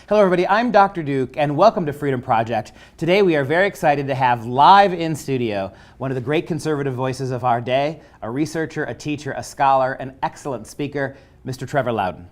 Hello everybody, I'm Dr. Duke and welcome to Freedom Project. Today we are very excited to have live in studio one of the great conservative voices of our day, a researcher, a teacher, a scholar, an excellent speaker, Mr. Trevor Loudon.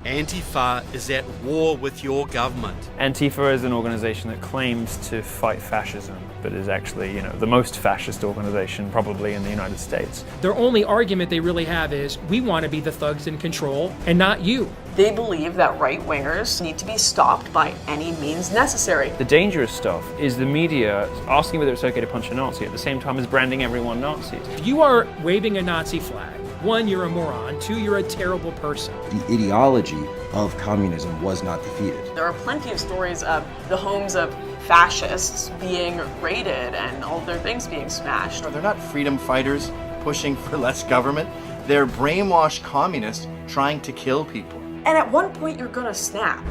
Antifa is at war with your government. Antifa is an organization that claims to fight fascism, but is actually, the most fascist organization probably in the United States. Their only argument they really have is, we want to be the thugs in control and not you. They believe that right-wingers need to be stopped by any means necessary. The dangerous stuff is the media asking whether it's okay to punch a Nazi at the same time as branding everyone Nazis. If you are waving a Nazi flag, one, you're a moron. Two, you're a terrible person. The ideology of communism was not defeated. There are plenty of stories of the homes of fascists being raided and all their things being smashed. They're not freedom fighters pushing for less government. They're brainwashed communists trying to kill people. And at one point, you're gonna snap.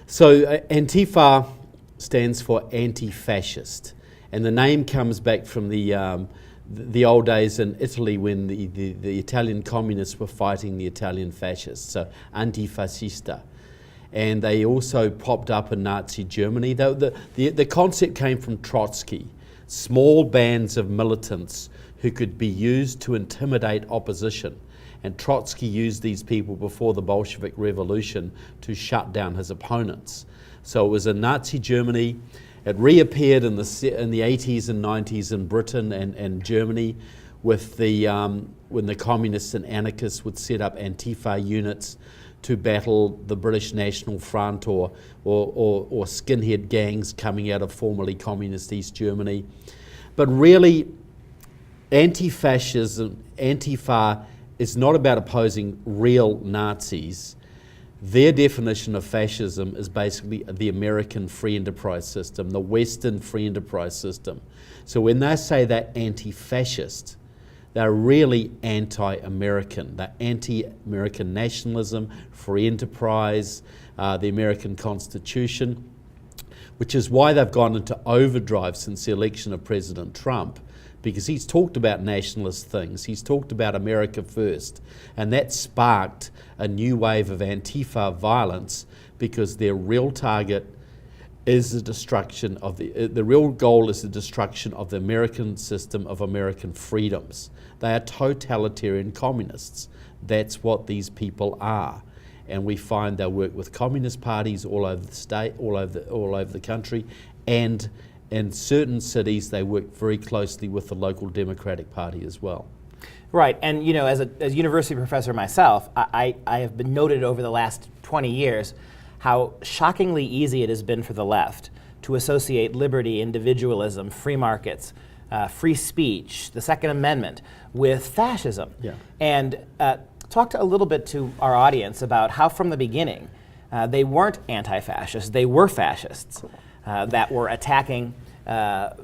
So Antifa stands for anti-fascist, and the name comes back from the old days in Italy when the Italian communists were fighting the Italian fascists, so antifascista. And they also popped up in Nazi Germany. The concept came from Trotsky, small bands of militants who could be used to intimidate opposition. And Trotsky used these people before the Bolshevik Revolution to shut down his opponents. So it was in Nazi Germany. It reappeared in the 80s and 90s in Britain and Germany with when the communists and anarchists would set up Antifa units to battle the British National Front or skinhead gangs coming out of formerly communist East Germany. But really, anti-fascism, Antifa, is not about opposing real Nazis. Their definition of fascism is basically the American free enterprise system, the Western free enterprise system. So when they say they're anti-fascist, they're really anti-American. They're anti-American nationalism, free enterprise, the American Constitution, which is why they've gone into overdrive since the election of President Trump, because he's talked about nationalist things. He's talked about America first, and that sparked a new wave of Antifa violence because their real target is the destruction of the real goal is the destruction of the American system of American freedoms. They are totalitarian communists. That's what these people are. And we find they work with communist parties all over the state, all over the country, and in certain cities they work very closely with the local Democratic Party as well. Right, and as a university professor myself, I have been noted over the last 20 years how shockingly easy it has been for the left to associate liberty, individualism, free markets, free speech, the Second Amendment with fascism. Yeah. And talk a little bit to our audience about how from the beginning they weren't anti-fascists, they were fascists that were attacking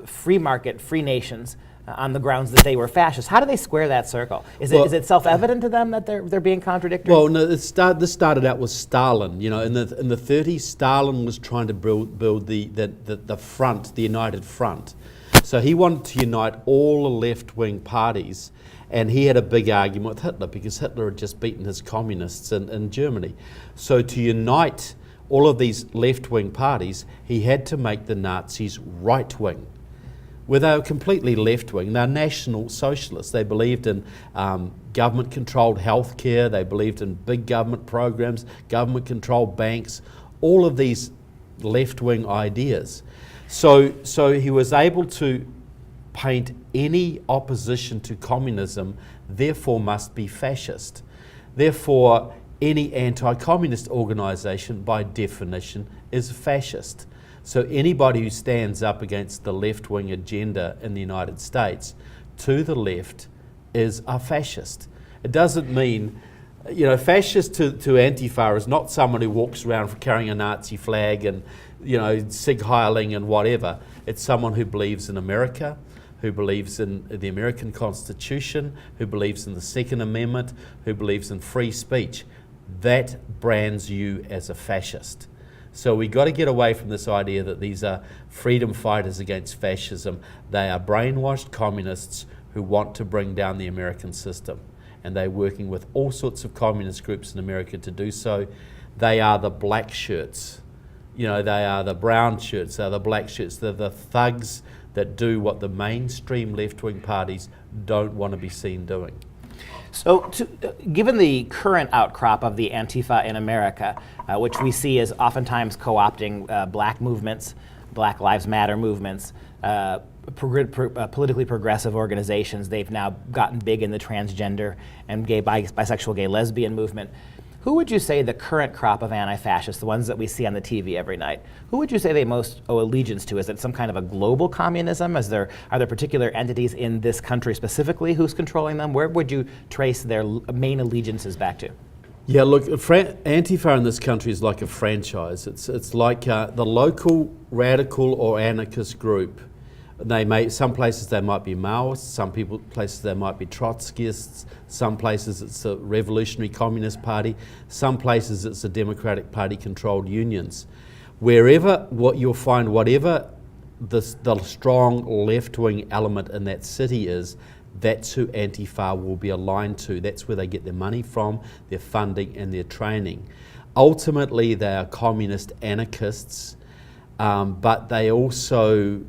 free market, free nations on the grounds that they were fascists. How do they square that circle? Is it self-evident to them that they're being contradictory? Well, no. This started out with Stalin. In the 30s, Stalin was trying to build the front, the United Front. So he wanted to unite all the left-wing parties, and he had a big argument with Hitler because Hitler had just beaten his communists in Germany. So to unite all of these left-wing parties, he had to make the Nazis right-wing. Where they were completely left-wing. They're national socialists. They believed in government-controlled healthcare. They believed in big government programs, government-controlled banks, all of these left-wing ideas. So he was able to paint any opposition to communism, therefore must be fascist. Therefore, any anti-communist organisation, by definition, is fascist. So anybody who stands up against the left-wing agenda in the United States to the left is a fascist. It doesn't mean, fascist to Antifa is not someone who walks around carrying a Nazi flag and, Sieg Heiling and whatever. It's someone who believes in America, who believes in the American Constitution, who believes in the Second Amendment, who believes in free speech. That brands you as a fascist. So we got to get away from this idea that these are freedom fighters against fascism. They are brainwashed communists who want to bring down the American system. And they're working with all sorts of communist groups in America to do so. they are the black shirts. You know, they are the brown shirts, they're the black shirts, they're the thugs that do what the mainstream left-wing parties don't want to be seen doing. So, given the current outcrop of the Antifa in America, which we see as oftentimes co-opting black movements, Black Lives Matter movements, politically progressive organizations, they've now gotten big in the transgender and bisexual, gay, lesbian movement. Who would you say the current crop of anti-fascists, the ones that we see on the TV every night, who would you say they most owe allegiance to? Is it some kind of a global communism? Are there particular entities in this country specifically who's controlling them? Where would you trace their main allegiances back to? Yeah, look, Antifa in this country is like a franchise. It's like the local radical or anarchist group. Some places they might be Maoists, some places they might be Trotskyists, some places it's a revolutionary communist party, some places it's a Democratic Party controlled unions. Wherever you'll find whatever the strong left-wing element in that city is, that's who Antifa will be aligned to. That's where they get their money from, their funding and their training. Ultimately they are communist anarchists, but they also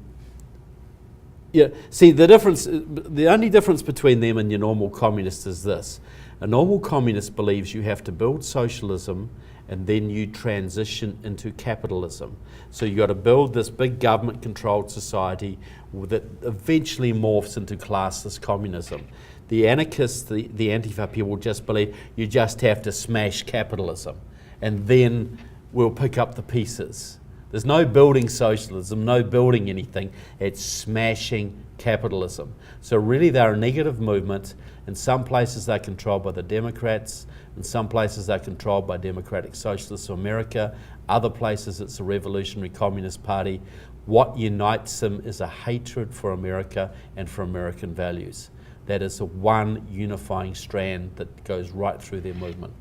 see the only difference between them and your normal communist is this. A normal communist believes you have to build socialism and then you transition into capitalism. So you got to build this big government controlled society that eventually morphs into classless communism. The anarchists, the Antifa people just believe you just have to smash capitalism and then we'll pick up the pieces. There's no building socialism, no building anything, it's smashing capitalism. So really they're a negative movement. In some places they're controlled by the Democrats, in some places they're controlled by Democratic Socialists of America, other places it's a revolutionary communist party. What unites them is a hatred for America and for American values. That is the one unifying strand that goes right through their movement.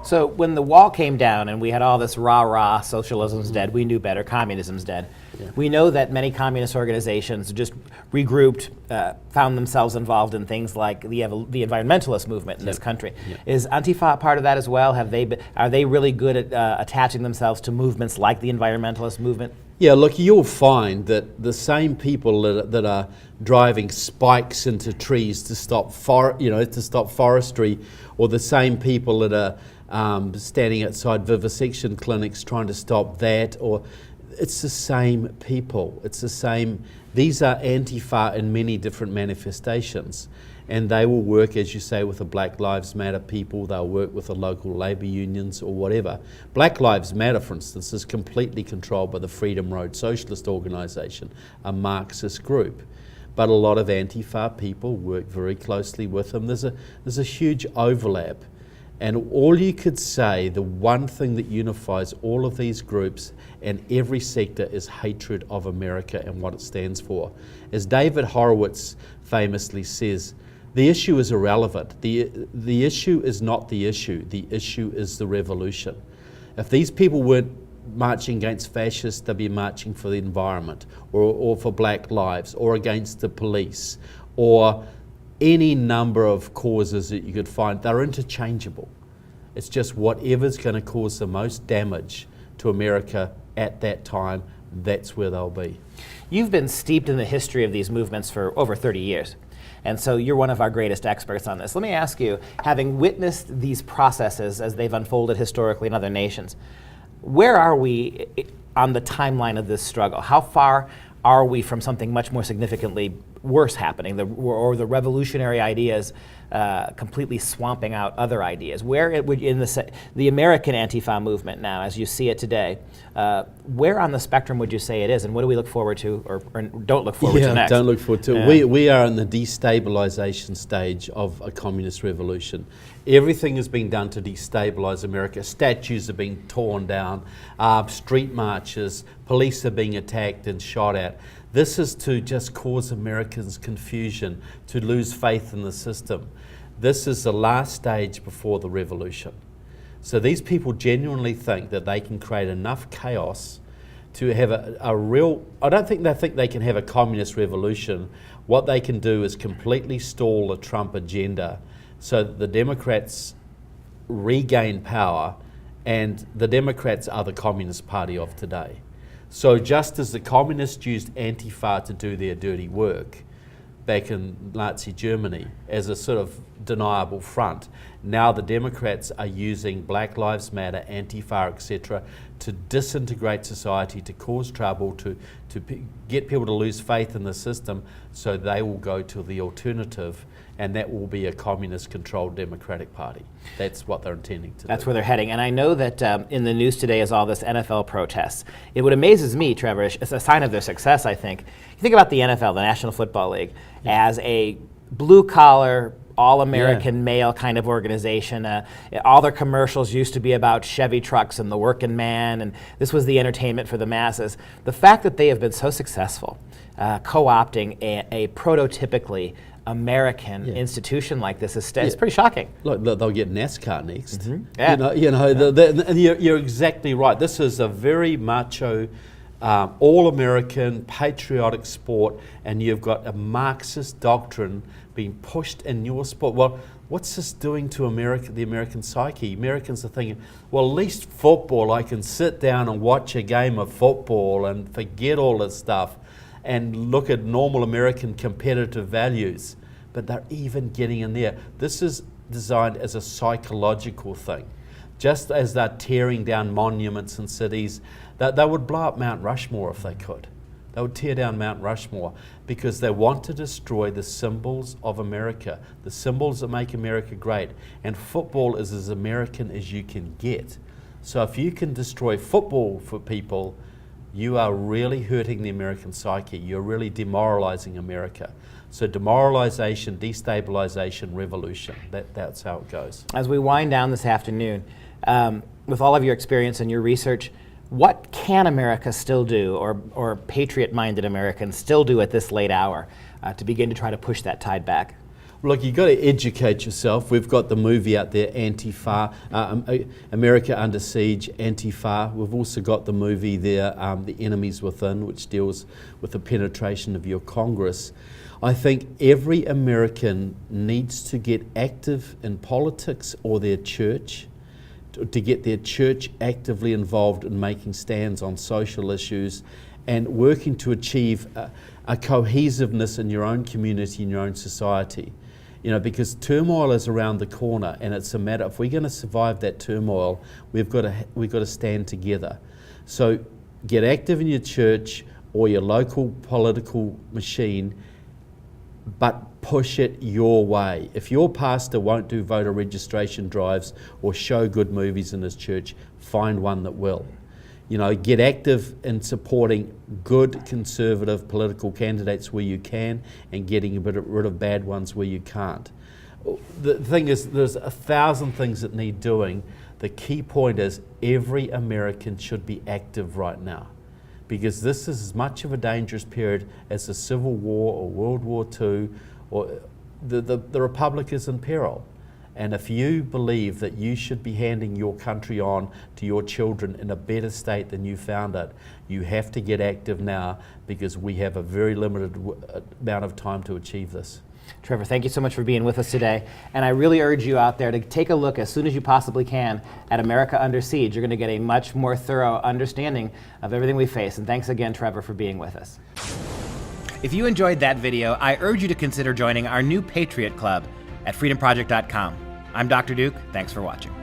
So when the wall came down and we had all this rah-rah, socialism's dead, we knew better, communism's dead. Yeah. We know that many communist organizations just regrouped, found themselves involved in things like the environmentalist movement in this country. Yeah. Is Antifa part of that as well? Are they really good at attaching themselves to movements like the environmentalist movement? Yeah, look, you'll find that the same people that are driving spikes into trees to stop forestry, or the same people that are standing outside vivisection clinics trying to stop that, or it's the same people. It's the same. These are Antifa in many different manifestations. And they will work, as you say, with the Black Lives Matter people. They'll work with the local labour unions or whatever. Black Lives Matter, for instance, is completely controlled by the Freedom Road Socialist Organisation, a Marxist group. But a lot of Antifa people work very closely with them. There's a huge overlap. And all you could say, the one thing that unifies all of these groups and every sector is hatred of America and what it stands for. As David Horowitz famously says, the issue is irrelevant. The issue is not the issue is the revolution. If these people weren't marching against fascists, they'd be marching for the environment or for black lives or against the police or any number of causes that you could find. They're interchangeable. It's just whatever's going to cause the most damage to America at that time, that's where they'll be. You've been steeped in the history of these movements for over 30 years. And so you're one of our greatest experts on this. Let me ask you, having witnessed these processes as they've unfolded historically in other nations, where are we on the timeline of this struggle? How far are we from something much more significantly worse happening, or the revolutionary ideas completely swamping out other ideas? Where in the American Antifa movement now, as you see it today, where on the spectrum would you say it is, and what do we look forward to, or don't look forward to next? Don't look forward to. Yeah. We are in the destabilization stage of a communist revolution. Everything is being done to destabilize America. Statues are being torn down, street marches, police are being attacked and shot at. This is to just cause Americans confusion, to lose faith in the system. This is the last stage before the revolution. So these people genuinely think that they can create enough chaos to have a real, I don't think they can have a communist revolution. What they can do is completely stall the Trump agenda so that the Democrats regain power and the Democrats are the Communist Party of today. So just as the communists used Antifa to do their dirty work back in Nazi Germany as a sort of deniable front, now the Democrats are using Black Lives Matter, Antifa, etc., to disintegrate society, to cause trouble, to get people to lose faith in the system, so they will go to the alternative, and that will be a communist-controlled Democratic Party. That's what they're intending to do. That's where they're heading. And I know that in the news today is all this NFL protests. What amazes me, Trevor, it's a sign of their success, I think. You think about the NFL, the National Football League, as a blue-collar, all-American male kind of organization. All their commercials used to be about Chevy trucks and the working man, and this was the entertainment for the masses. The fact that they have been so successful co-opting a prototypically American institution like this is pretty shocking. Look, they'll get NASCAR next. Mm-hmm. Yeah. And you're exactly right. This is a very macho, all-American, patriotic sport, and you've got a Marxist doctrine being pushed in your sport. Well, what's this doing to America, the American psyche? Americans are thinking, well, at least football, I can sit down and watch a game of football and forget all this stuff and look at normal American competitive values. But they're even getting in there. This is designed as a psychological thing. Just as they're tearing down monuments in cities, they would blow up Mount Rushmore if they could. They would tear down Mount Rushmore because they want to destroy the symbols of America, the symbols that make America great. And football is as American as you can get. So if you can destroy football for people, you are really hurting the American psyche. You're really demoralizing America. So demoralization, destabilization, revolution, that's how it goes. As we wind down this afternoon, with all of your experience and your research, what can America still do, or patriot-minded Americans still do at this late hour to begin to try to push that tide back? Look, you've got to educate yourself. We've got the movie out there, Antifa, America Under Siege, Antifa. We've also got the movie there, The Enemies Within, which deals with the penetration of your Congress. I think every American needs to get active in politics or their church, to get their church actively involved in making stands on social issues and working to achieve a cohesiveness in your own community, in your own society. Because turmoil is around the corner, and it's a matter, if we're going to survive that turmoil, we've got to stand together. So get active in your church or your local political machine, but push it your way. If your pastor won't do voter registration drives or show good movies in his church, find one that will. Get active in supporting good conservative political candidates where you can, and getting rid of bad ones where you can't. The thing is, there's 1,000 things that need doing. The key point is every American should be active right now, because this is as much of a dangerous period as the Civil War or World War II, or the Republic is in peril. And if you believe that you should be handing your country on to your children in a better state than you found it, you have to get active now, because we have a very limited amount of time to achieve this. Trevor, thank you so much for being with us today. And I really urge you out there to take a look as soon as you possibly can at America Under Siege. You're going to get a much more thorough understanding of everything we face. And thanks again, Trevor, for being with us. If you enjoyed that video, I urge you to consider joining our new Patriot Club at FreedomProject.com. I'm Dr. Duke. Thanks for watching.